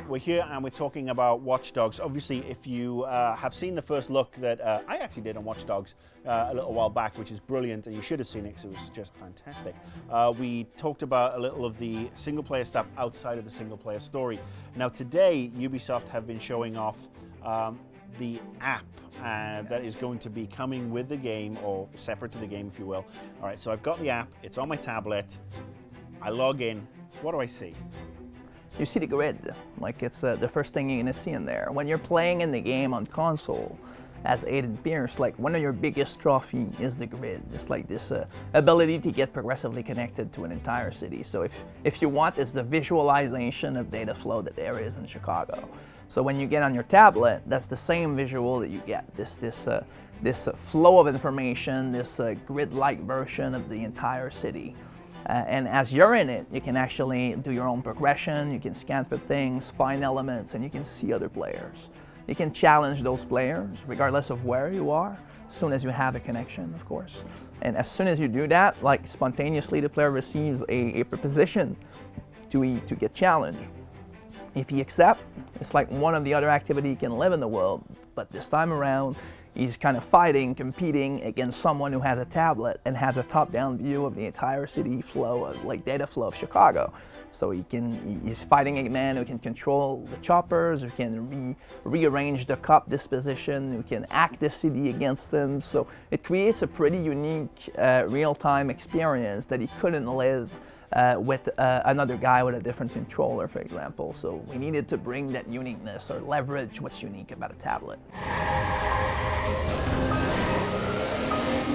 We're here and we're talking about Watch Dogs. Obviously, if you have seen the first look that I actually did on Watch Dogs a little while back, which is brilliant, and you should have seen it because it was just fantastic. We talked about a little of the single-player stuff outside of the single-player story. Now today, Ubisoft have been showing off the app that is going to be coming with the game, or separate to the game, if you will. All right, so I've got the app. It's on my tablet. I log in. What do I see? You see the grid, like it's the first thing you're gonna see in there. When you're playing in the game on console as Aiden Pearce, like one of your biggest trophy is the grid. It's like this ability to get progressively connected to an entire city. So if you want, it's the visualization of data flow that there is in Chicago. So when you get on your tablet, that's the same visual that you get, this flow of information, this grid-like version of the entire city. And as you're in it, you can actually do your own progression, you can scan for things, find elements, and you can see other players. You can challenge those players, regardless of where you are, as soon as you have a connection, of course. And as soon as you do that, like spontaneously the player receives a proposition to get challenged. If he accepts, it's like one of the other activities he can live in the world, but this time around, he's kind of fighting, competing against someone who has a tablet and has a top-down view of the entire city flow, like data flow of Chicago. So he's fighting a man who can control the choppers, who can rearrange the cop disposition, who can act the city against them. So it creates a pretty unique real-time experience that he couldn't live with another guy with a different controller, for example. So we needed to bring that uniqueness or leverage what's unique about a tablet.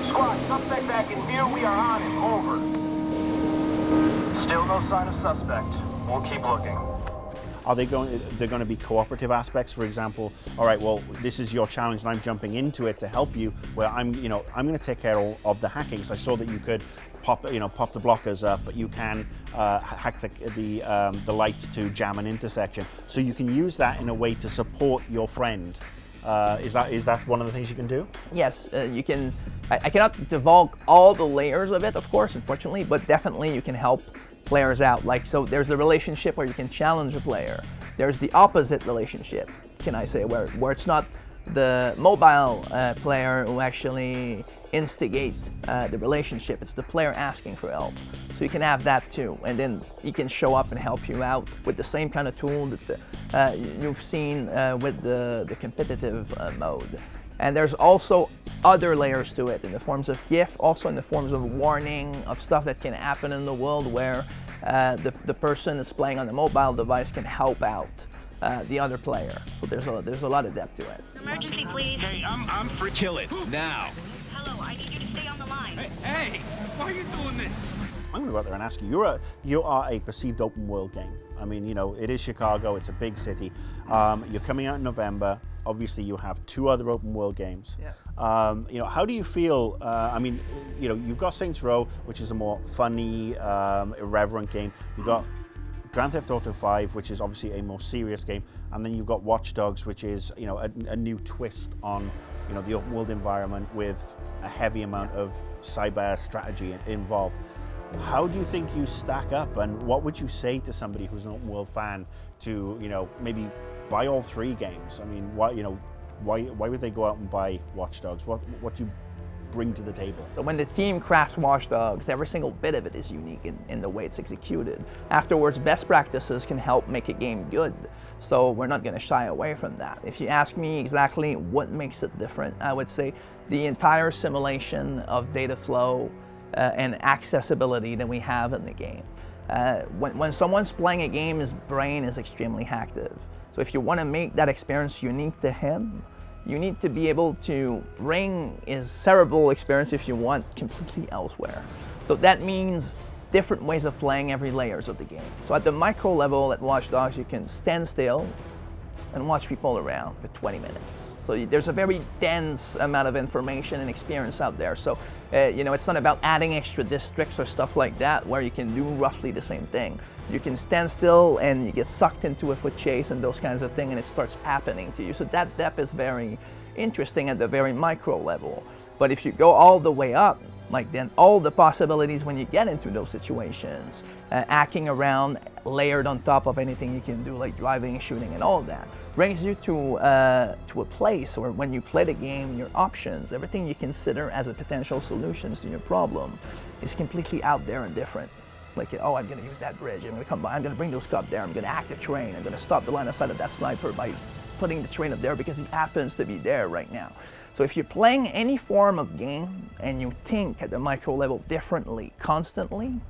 Squad, suspect back in view. We are on him. Over. Still no sign of suspect. We'll keep looking. Are they going? They're going to be cooperative aspects, for example. All right, well, this is your challenge, and I'm jumping into it to help you. Where I'm going to take care of the hacking. So I saw that you could pop the blockers up, but you can hack the lights to jam an intersection. So you can use that in a way to support your friend. Is that one of the things you can do? Yes, you can. I cannot divulge all the layers of it, of course, unfortunately, but definitely you can help players out. Like, so there's the relationship where you can challenge a player. There's the opposite relationship, can I say, where it's not the mobile player who actually instigate the relationship. It's the player asking for help. So you can have that too, and then he can show up and help you out with the same kind of tool that you've seen with the competitive mode. And there's also other layers to it in the forms of GIF, also in the forms of warning of stuff that can happen in the world where the person that's playing on the mobile device can help out the other player. So there's a lot of depth to it. Emergency, please. Hey, I'm free. Kill it now. Hello, I need you to stay on the line. Hey, why are you doing this? I'm going to go out there and ask you. You are a perceived open world game. I mean, it is Chicago. It's a big city. You're coming out in November. Obviously, you have two other open world games. Yeah. How do you feel? I mean, you've got Saints Row, which is a more funny, irreverent game. You've got Grand Theft Auto 5, which is obviously a more serious game, and then you've got Watch Dogs, which is a new twist on the open world environment with a heavy amount of cyber strategy involved. How do you think you stack up, and what would you say to somebody who's an open world fan to maybe buy all three games? I mean, why would they go out and buy Watch Dogs? What do you bring to the table? So when the team crafts Watch Dogs, every single bit of it is unique in the way it's executed. Afterwards, best practices can help make a game good. So we're not going to shy away from that. If you ask me exactly what makes it different, I would say the entire simulation of data flow and accessibility that we have in the game. When someone's playing a game, his brain is extremely active. So if you want to make that experience unique to him, you need to be able to bring his cerebral experience, if you want, completely elsewhere. So that means different ways of playing every layers of the game. So at the micro level at Watch Dogs, you can stand still and watch people around for 20 minutes. So there's a very dense amount of information and experience out there. So it's not about adding extra districts or stuff like that where you can do roughly the same thing. You can stand still and you get sucked into a foot chase and those kinds of things, and it starts happening to you. So that depth is very interesting at the very micro level. But if you go all the way up, Like then all the possibilities when you get into those situations, hacking around, layered on top of anything you can do, like driving, shooting, and all of that, brings you to a place where when you play the game, your options, everything you consider as a potential solutions to your problem, is completely out there and different. Like, oh, I'm gonna use that bridge, I'm gonna come by, I'm gonna bring those cops there, I'm gonna hack the train, I'm gonna stop the line of sight of that sniper by putting the train up there because he happens to be there right now. So if you're playing any form of game and you think at the micro level differently constantly,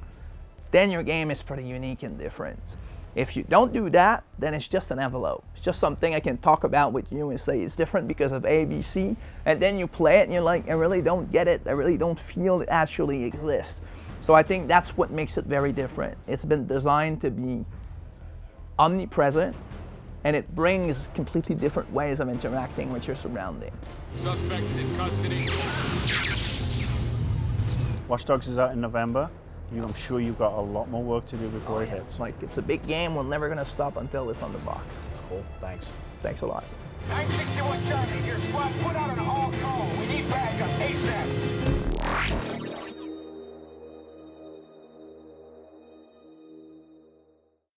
then your game is pretty unique and different. If you don't do that, then it's just an envelope. It's just something I can talk about with you and say it's different because of A, B, C, and then you play it and you're like, I really don't get it, I really don't feel it actually exists. So I think that's what makes it very different. It's been designed to be omnipresent, and it brings completely different ways of interacting with your surrounding. Suspects in custody. Watch Dogs is out in November. I'm sure you've got a lot more work to do before it hits. Like, it's a big game, we're never gonna stop until it's on the box. Cool, thanks. Thanks a lot. 961 Charlie, your squad put out an all call. We need backup ASAP.